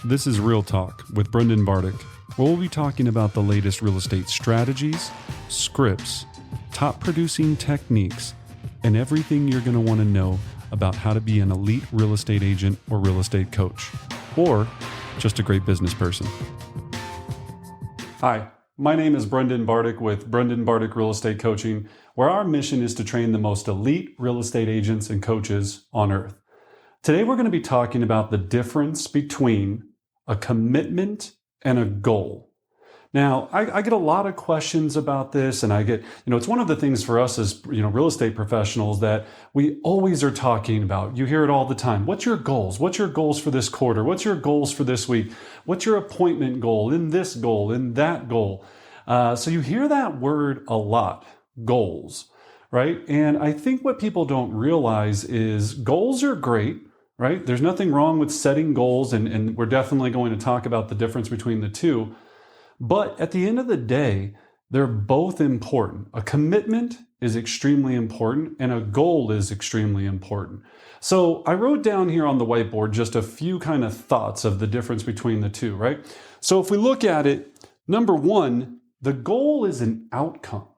This is Real Talk with Brendan Bardick, where we'll be talking about the latest real estate strategies, scripts, top producing techniques, and everything you're going to want to know about how to be an elite real estate agent or real estate coach, or just a great business person. Hi, my name is Brendan Bardick with Brendan Bardick Real Estate Coaching, where our mission is to train the most elite real estate agents and coaches on earth. Today, we're going to be talking about the difference between a commitment and a goal. Now, I get a lot of questions about this, and I get, it's one of the things for us as, real estate professionals that we always are talking about. You hear it all the time. What's your goals? What's your goals for this quarter? What's your goals for this week? What's your appointment goal in this goal, in that goal? So you hear that word a lot, goals, right? And I think what people don't realize is goals are great, right? There's nothing wrong with setting goals, and we're definitely going to talk about the difference between the two. But at the end of the day, they're both important. A commitment is extremely important, and a goal is extremely important. So I wrote down here on the whiteboard just a few kind of thoughts of the difference between the two, right? So if we look at it, number one, the goal is an outcome,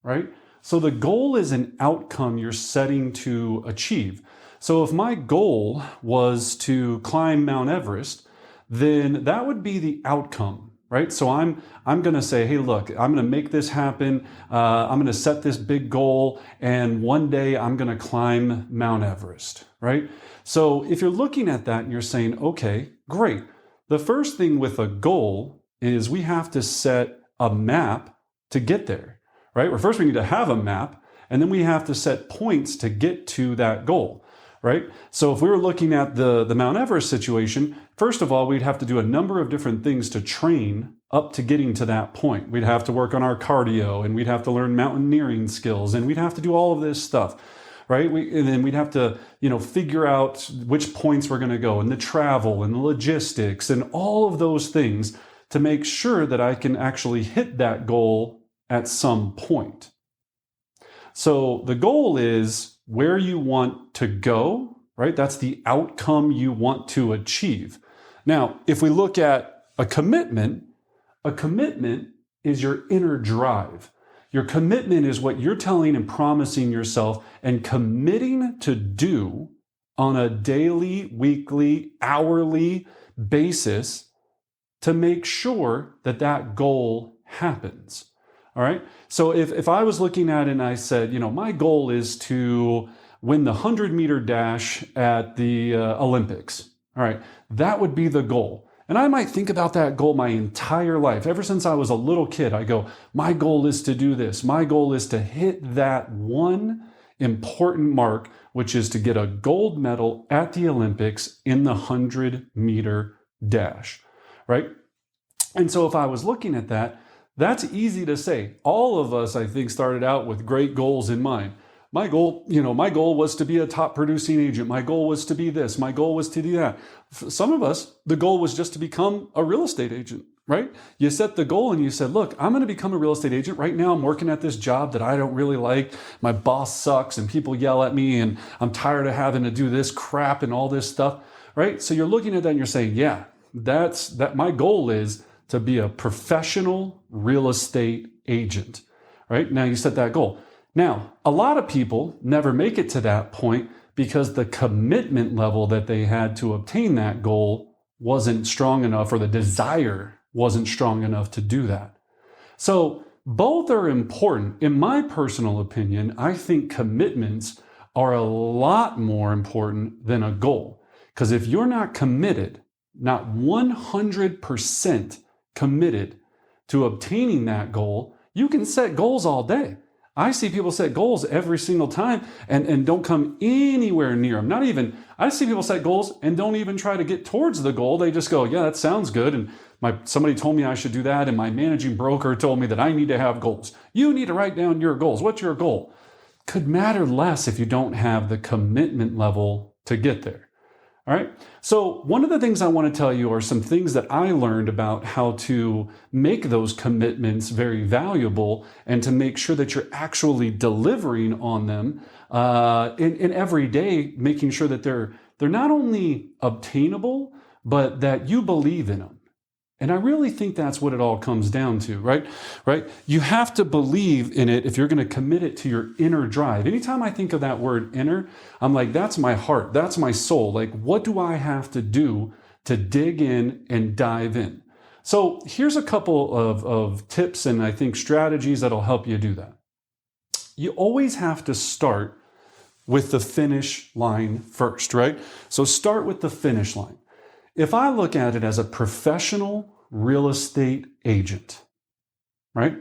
right? So the goal is an outcome you're setting to achieve. So if my goal was to climb Mount Everest, then that would be the outcome, right? So I'm going to say, hey, look, I'm going to make this happen. I'm going to set this big goal, and one day I'm going to climb Mount Everest, right? So if you're looking at that and you're saying, okay, great. The first thing with a goal is we have to set a map to get there, right? Well, first we need to have a map, and then we have to set points to get to that goal, right? So if we were looking at the Mount Everest situation, first of all, we'd have to do a number of different things to train up to getting to that point. We'd have to work on our cardio, and we'd have to learn mountaineering skills, and we'd have to do all of this stuff, right? And then we'd have to, figure out which points we're going to go, and the travel and the logistics and all of those things to make sure that I can actually hit that goal at some point. So the goal is where you want to go, right? That's the outcome you want to achieve. Now, if we look at a commitment is your inner drive. Your commitment is what you're telling and promising yourself and committing to do on a daily, weekly, hourly basis to make sure that that goal happens. All right. So if I was looking at it and I said, my goal is to win the 100-meter dash at the Olympics. All right. That would be the goal. And I might think about that goal my entire life. Ever since I was a little kid, I go, my goal is to do this. My goal is to hit that one important mark, which is to get a gold medal at the Olympics in the 100-meter dash. Right. And so if I was looking at that, that's easy to say. All of us, I think, started out with great goals in mind. My goal was to be a top producing agent. My goal was to be this. My goal was to do that. For some of us, the goal was just to become a real estate agent, right? You set the goal and you said, look, I'm going to become a real estate agent. Right now, I'm working at this job that I don't really like. My boss sucks and people yell at me and I'm tired of having to do this crap and all this stuff, right? So you're looking at that and you're saying, yeah, that's my goal is to be a professional real estate agent, right? Now you set that goal. Now, a lot of people never make it to that point because the commitment level that they had to obtain that goal wasn't strong enough, or the desire wasn't strong enough to do that. So both are important. In my personal opinion, I think commitments are a lot more important than a goal. Because if you're not committed, not 100% committed to obtaining that goal, you can set goals all day. I see people set goals every single time and don't come anywhere near them. I see people set goals and don't even try to get towards the goal. They just go, yeah, that sounds good. And somebody told me I should do that. And my managing broker told me that I need to have goals. You need to write down your goals. What's your goal? Could matter less if you don't have the commitment level to get there. All right. So one of the things I want to tell you are some things that I learned about how to make those commitments very valuable and to make sure that you're actually delivering on them in every day, making sure that they're not only obtainable, but that you believe in them. And I really think that's what it all comes down to, right? Right? You have to believe in it if you're going to commit it to your inner drive. Anytime I think of that word inner, I'm like, that's my heart. That's my soul. Like, what do I have to do to dig in and dive in? So here's a couple of tips and I think strategies that'll help you do that. You always have to start with the finish line first, right? So start with the finish line. If I look at it as a professional real estate agent, right?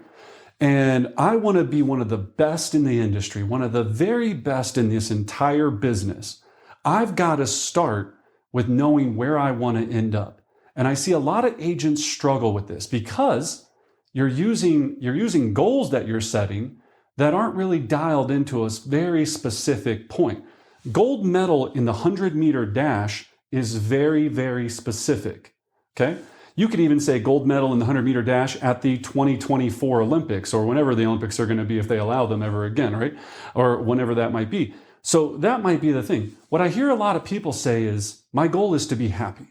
And I want to be one of the best in the industry, one of the very best in this entire business. I've got to start with knowing where I want to end up. And I see a lot of agents struggle with this because you're using goals that you're setting that aren't really dialed into a very specific point. Gold medal in the 100-meter dash is very, very specific, okay? You could even say gold medal in the 100-meter dash at the 2024 Olympics or whenever the Olympics are going to be if they allow them ever again, right? Or whenever that might be. So that might be the thing. What I hear a lot of people say is, my goal is to be happy.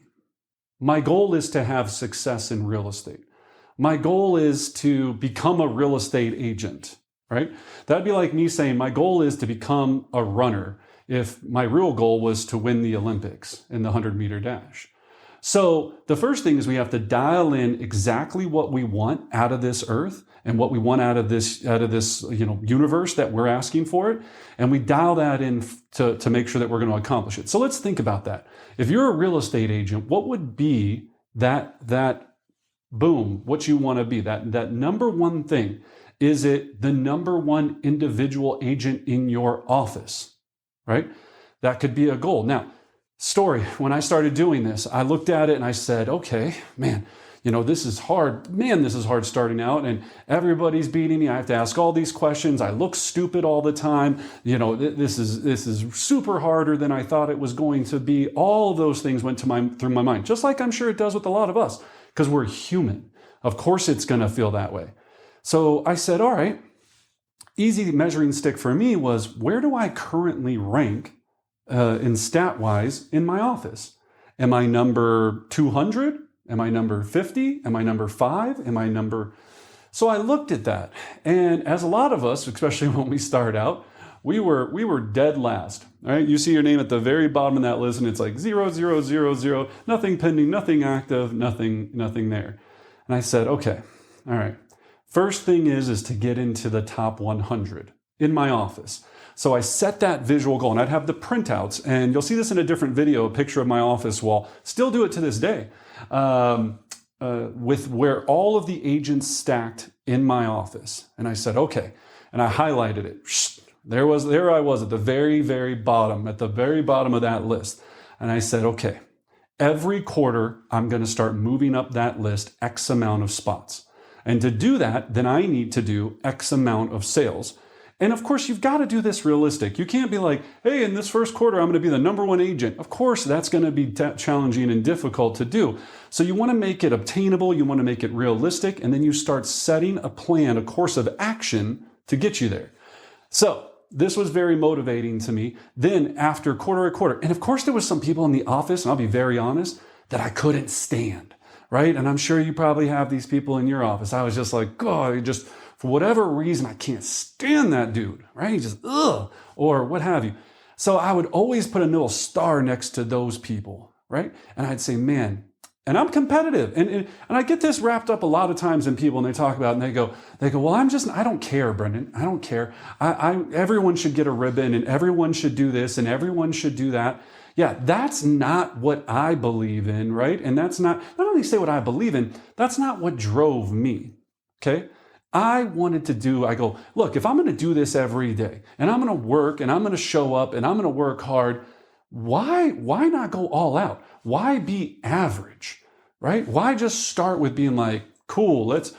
My goal is to have success in real estate. My goal is to become a real estate agent, right? That'd be like me saying, my goal is to become a runner if my real goal was to win the Olympics in the 100-meter dash. So the first thing is we have to dial in exactly what we want out of this earth and what we want out of this universe that we're asking for it. And we dial that in to make sure that we're going to accomplish it. So let's think about that. If you're a real estate agent, what would be that boom, what you want to be, that number one thing? Is it the number one individual agent in your office, right? That could be a goal. Now, story, when I started doing this, I looked at it and I said, okay, man, this is hard. Man, this is hard starting out and everybody's beating me. I have to ask all these questions. I look stupid all the time. This is super harder than I thought it was going to be. All of those things went through my mind, just like I'm sure it does with a lot of us, because we're human. Of course it's going to feel that way. So I said, all right, easy measuring stick for me was, where do I currently rank in stat-wise in my office? Am I number 200? Am I number 50? Am I number 5? Am I number... So I looked at that. And as a lot of us, especially when we start out, we were dead last. All right? You see your name at the very bottom of that list and it's like 0, 0, 0, 0, nothing pending, nothing active, nothing there. And I said, okay, all right. First thing is to get into the top 100 in my office. So I set that visual goal and I'd have the printouts, and you'll see this in a different video, a picture of my office wall. Still do it to this day with where all of the agents stacked in my office. And I said, okay, and I highlighted it. There I was at the very, very bottom, of that list. And I said, okay, every quarter I'm going to start moving up that list X amount of spots. And to do that, then I need to do X amount of sales. And of course, you've got to do this realistic. You can't be like, hey, in this first quarter, I'm going to be the number one agent. Of course, that's going to be challenging and difficult to do. So you want to make it obtainable. You want to make it realistic. And then you start setting a plan, a course of action to get you there. So this was very motivating to me. Then after quarter, and of course, there was some people in the office, and I'll be very honest, that I couldn't stand. Right? And I'm sure you probably have these people in your office. I was just like, God, for whatever reason, I can't stand that dude, right? Just, ugh, or what have you. So I would always put a little star next to those people, right? And I'd say, man, and I'm competitive. And I get this wrapped up a lot of times in people, and they talk about it, and they go, well, I don't care, Brendan. I don't care. Everyone should get a ribbon, and everyone should do this, and everyone should do that. Yeah, that's not what I believe in, right? And that's not only say what I believe in, that's not what drove me, okay? I go, look, if I'm going to do this every day, and I'm going to work, and I'm going to show up, and I'm going to work hard, why not go all out? Why be average, right? Why just start with being like, cool, let's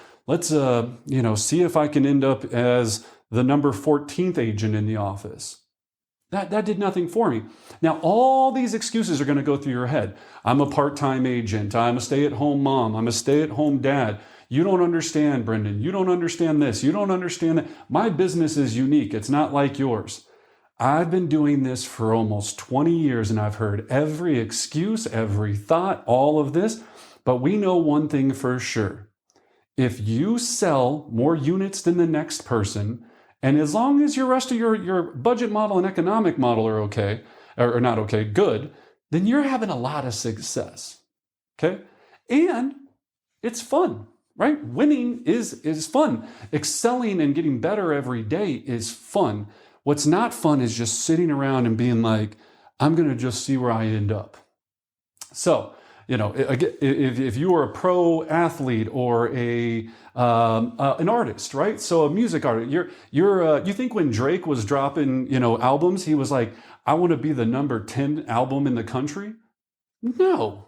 see if I can end up as the number 14th agent in the office. That did nothing for me. Now, all these excuses are going to go through your head. I'm a part-time agent. I'm a stay-at-home mom. I'm a stay-at-home dad. You don't understand, Brendan. You don't understand this. You don't understand that. My business is unique. It's not like yours. I've been doing this for almost 20 years and I've heard every excuse, every thought, all of this. But we know one thing for sure. If you sell more units than the next person, and as long as your rest of your budget model and economic model are okay, or not okay, good, then you're having a lot of success. Okay? And it's fun, right? Winning is fun. Excelling and getting better every day is fun. What's not fun is just sitting around and being like, I'm going to just see where I end up. So, if you are a pro athlete or an artist, right? So a music artist, you think when Drake was dropping, albums, he was like, I want to be the number 10 album in the country? No.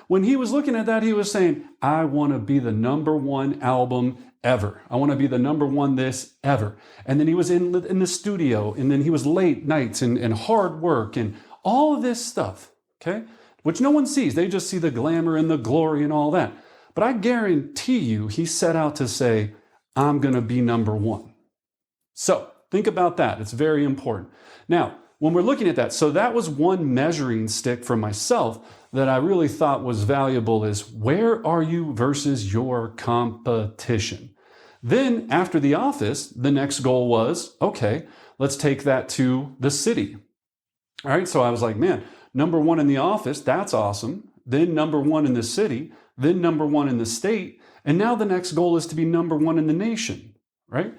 When he was looking at that, he was saying, I want to be the number one album ever. I want to be the number one this ever. And then he was in the studio, and then he was late nights and hard work and all of this stuff, okay? Which no one sees. They just see the glamour and the glory and all that. But I guarantee you, he set out to say, I'm going to be number one. So think about that. It's very important. Now, when we're looking at that, so that was one measuring stick for myself that I really thought was valuable is where are you versus your competition? Then after the office, the next goal was, okay, let's take that to the city. All right, so I was like, man, number one in the office, that's awesome. Then number one in the city, then number one in the state. And now the next goal is to be number one in the nation, right?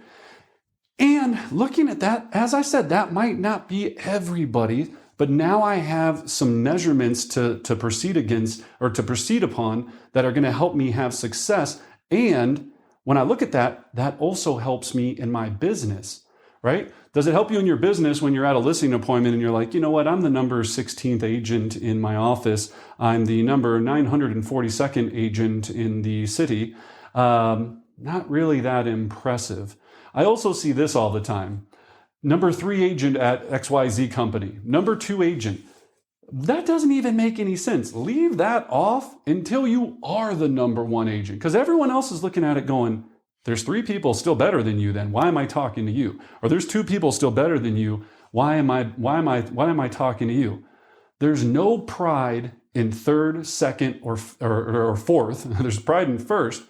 And looking at that, as I said, that might not be everybody, but now I have some measurements to proceed against or to proceed upon that are going to help me have success. And when I look at that, that also helps me in my business, right? Does it help you in your business when you're at a listing appointment and you're like, you know what, I'm the number 16th agent in my office. I'm the number 942nd agent in the city. Not really that impressive. I also see this all the time. Number 3 agent at XYZ company. Number 2 agent. That doesn't even make any sense. Leave that off until you are the number 1 agent. Because everyone else is looking at it going, there's 3 people still better than you then. Why am I talking to you? Or there's 2 people still better than you. Why am I talking to you? There's no pride in 3rd, 2nd, or 4th. There's pride in 1st,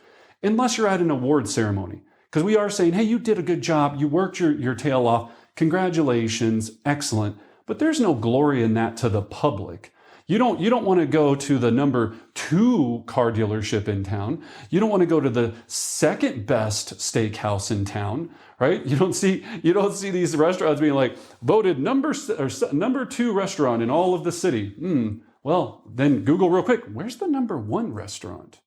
unless you're at an award ceremony. Because we are saying, hey, you did a good job. You worked your tail off. Congratulations. Excellent. But there's no glory in that to the public. You don't want to go to the number 2 car dealership in town. You don't want to go to the 2nd best steakhouse in town, right? You don't see these restaurants being like voted number 2 restaurant in all of the city. Well, then Google real quick. Where's the number 1 restaurant,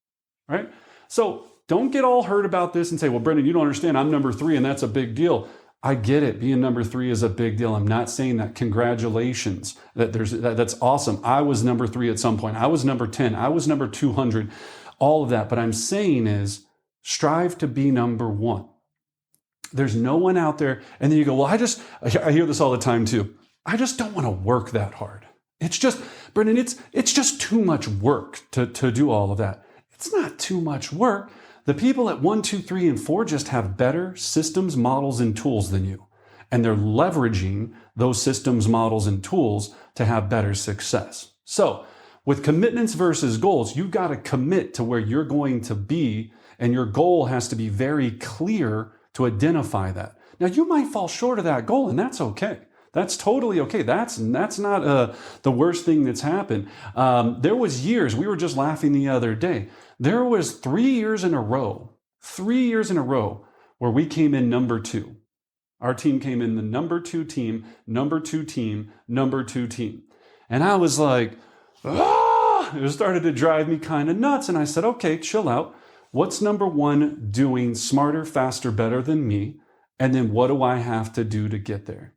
right? So don't get all hurt about this and say, well, Brendan, you don't understand. I'm number 3 and that's a big deal. I get it. Being number 3 is a big deal. I'm not saying that. Congratulations. That's awesome. I was number 3 at some point. I was number 10. I was number 200. All of that. But I'm saying is strive to be number 1. There's no one out there. And then you go, well, I hear this all the time too. I just don't want to work that hard. It's just, Brendan, it's just too much work to do all of that. It's not too much work. The people at 1, 2, 3, and 4 just have better systems, models, and tools than you. And they're leveraging those systems, models, and tools to have better success. So with commitments versus goals, you've got to commit to where you're going to be, and your goal has to be very clear to identify that. Now, you might fall short of that goal, and that's okay. That's totally okay. That's not the worst thing that's happened. There was years, we were just laughing the other day. There was 3 years in a row where we came in number 2. Our team came in the number 2 team, number 2 team, number 2 team. And I was like, it started to drive me kind of nuts. And I said, okay, chill out. What's number 1 doing smarter, faster, better than me? And then what do I have to do to get there?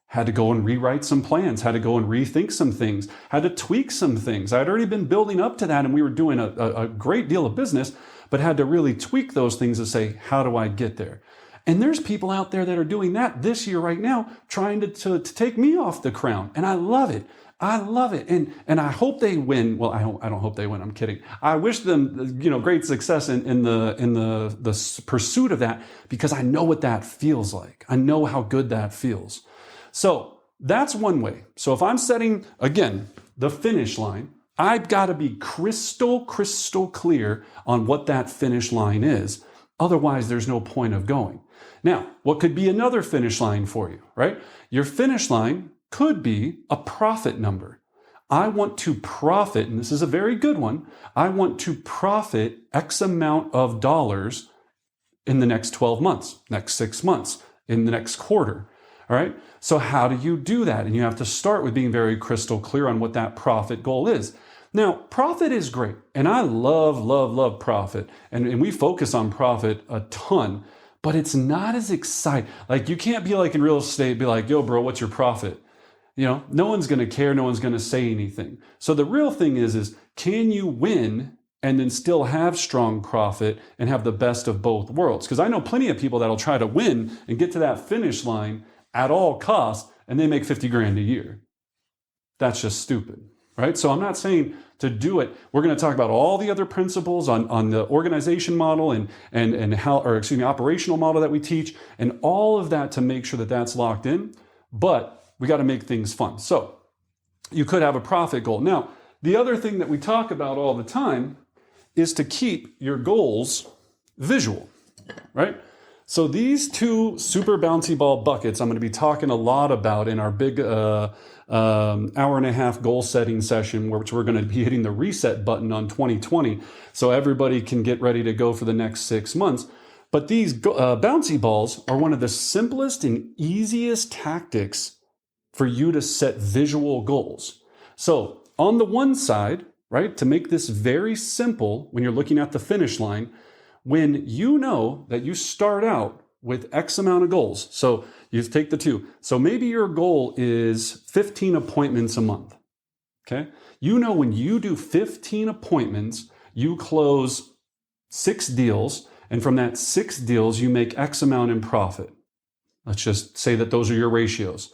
Had to go and rewrite some plans, had to go and rethink some things, had to tweak some things. I'd already been building up to that and we were doing a great deal of business, but had to really tweak those things to say, how do I get there? And there's people out there that are doing that this year right now, trying to take me off the crown. And I love it. I love it. And I hope they win. Well, I don't hope they win. I'm kidding. I wish them, great success in the pursuit of that, because I know what that feels like. I know how good that feels. So that's one way. So if I'm setting, again, the finish line, I've got to be crystal clear on what that finish line is. Otherwise, there's no point of going. Now, what could be another finish line for you, right? Your finish line could be a profit number. I want to profit, and this is a very good one, I want to profit X amount of dollars in the next 12 months, next 6 months, in the next quarter. All right. So how do you do that? And you have to start with being very crystal clear on what that profit goal is. Now, profit is great. And I love profit. And we focus on profit a ton, but it's not as exciting. Like you can't be like in real estate, be like, yo, bro, what's your profit? You know, no one's going to care. No one's going to say anything. So the real thing is can you win and then still have strong profit and have the best of both worlds? Because I know plenty of people that'll try to win and get to that finish line at all costs, and they make 50 grand a year. That's just stupid, right? So I'm not saying to do it. We're going to talk about all the other principles on the organization model and how, or excuse me, operational model that we teach, and all of that to make sure that that's locked in. But we got to make things fun. So you could have a profit goal. Now, the other thing that we talk about all the time is to keep your goals visual, right? So these two super bouncy ball buckets I'm going to be talking a lot about in our big hour and a half goal setting session, which we're going to be hitting the reset button on 2020 so everybody can get ready to go for the next 6 months. But these bouncy balls are one of the simplest and easiest tactics for you to set visual goals. So on the one side, right, to make this very simple when you're looking at the finish line, when you know that you start out with X amount of goals, so you take the two. So maybe your goal is 15 appointments a month, okay? You know when you do 15 appointments, you close 6 deals, and from that 6 deals, you make X amount in profit. Let's just say that those are your ratios.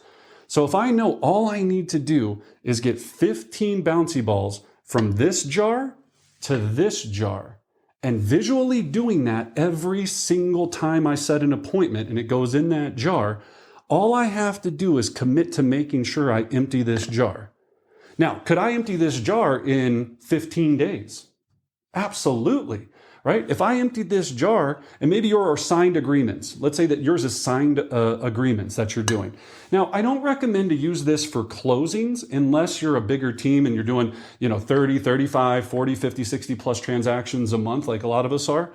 So if I know all I need to do is get 15 bouncy balls from this jar to this jar, and visually doing that every single time I set an appointment and it goes in that jar, all I have to do is commit to making sure I empty this jar. Now, could I empty this jar in 15 days? Absolutely, right? If I emptied this jar, and maybe yours are signed agreements. Let's say that yours is signed agreements that you're doing. Now, I don't recommend to use this for closings unless you're a bigger team and you're doing, 30, 35, 40, 50, 60 plus transactions a month, like a lot of us are.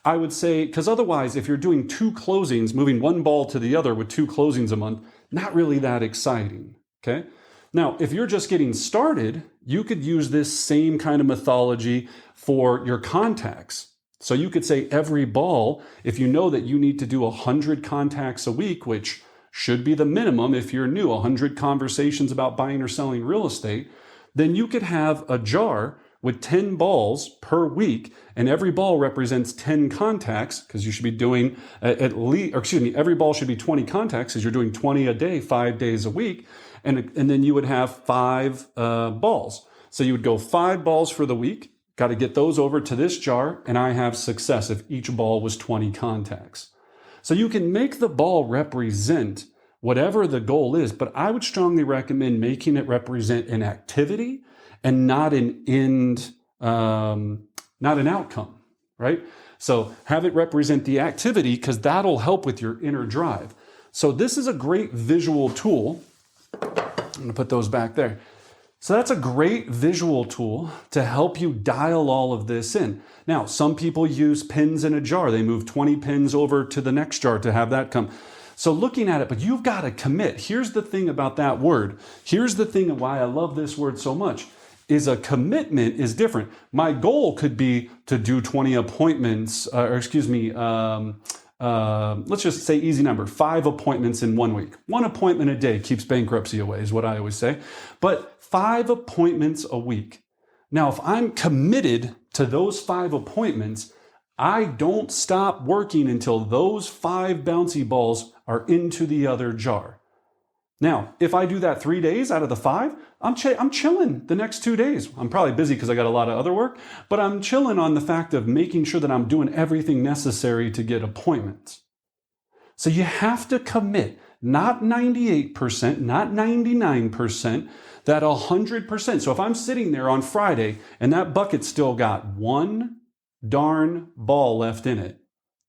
I would say, because otherwise, if you're doing 2 closings, moving one ball to the other with 2 closings a month, not really that exciting, okay? Now, if you're just getting started, you could use this same kind of methodology for your contacts. So you could say every ball, if you know that you need to do 100 contacts a week, which should be the minimum if you're new, 100 conversations about buying or selling real estate, then you could have a jar with 10 balls per week, and every ball represents 10 contacts, because you should be doing every ball should be 20 contacts, because you're doing 20 a day, 5 days a week, and then you would have 5 balls. So you would go 5 balls for the week, got to get those over to this jar, and I have success if each ball was 20 contacts. So you can make the ball represent whatever the goal is, but I would strongly recommend making it represent an activity and not an end, not an outcome, right? So have it represent the activity, because that'll help with your inner drive. So this is a great visual tool. I'm going to put those back there. So that's a great visual tool to help you dial all of this in. Now, some people use pins in a jar. They move 20 pins over to the next jar to have that come. So looking at it, but you've got to commit. Here's the thing about that word. Here's the thing why I love this word so much, is a commitment is different. My goal could be to do 20 appointments, let's just say easy number, 5 appointments in 1 week. 1 appointment a day keeps bankruptcy away is what I always say. But 5 appointments a week. Now, if I'm committed to those 5 appointments, I don't stop working until those 5 bouncy balls are into the other jar. Now, if I do that 3 days out of the 5, I'm chilling the next 2 days. I'm probably busy because I got a lot of other work, but I'm chilling on the fact of making sure that I'm doing everything necessary to get appointments. So you have to commit. not 98%, not 99%, that 100%. So if I'm sitting there on Friday and that bucket still got one darn ball left in it,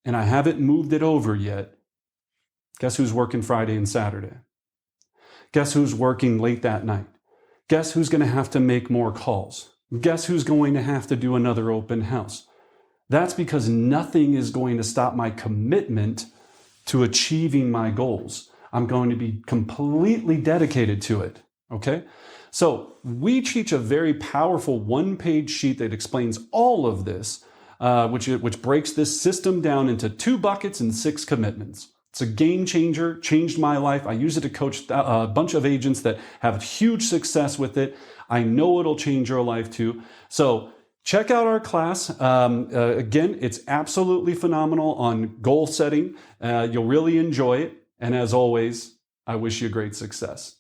and I haven't moved it over yet, guess who's working Friday and Saturday? Guess who's working late that night? Guess who's going to have to make more calls? Guess who's going to have to do another open house? That's because nothing is going to stop my commitment to achieving my goals. I'm going to be completely dedicated to it, okay? So we teach a very powerful one-page sheet that explains all of this, which breaks this system down into 2 buckets and 6 commitments. It's a game changer, changed my life. I use it to coach a bunch of agents that have huge success with it. I know it'll change your life too. So check out our class. Again, it's absolutely phenomenal on goal setting. You'll really enjoy it. And as always, I wish you great success.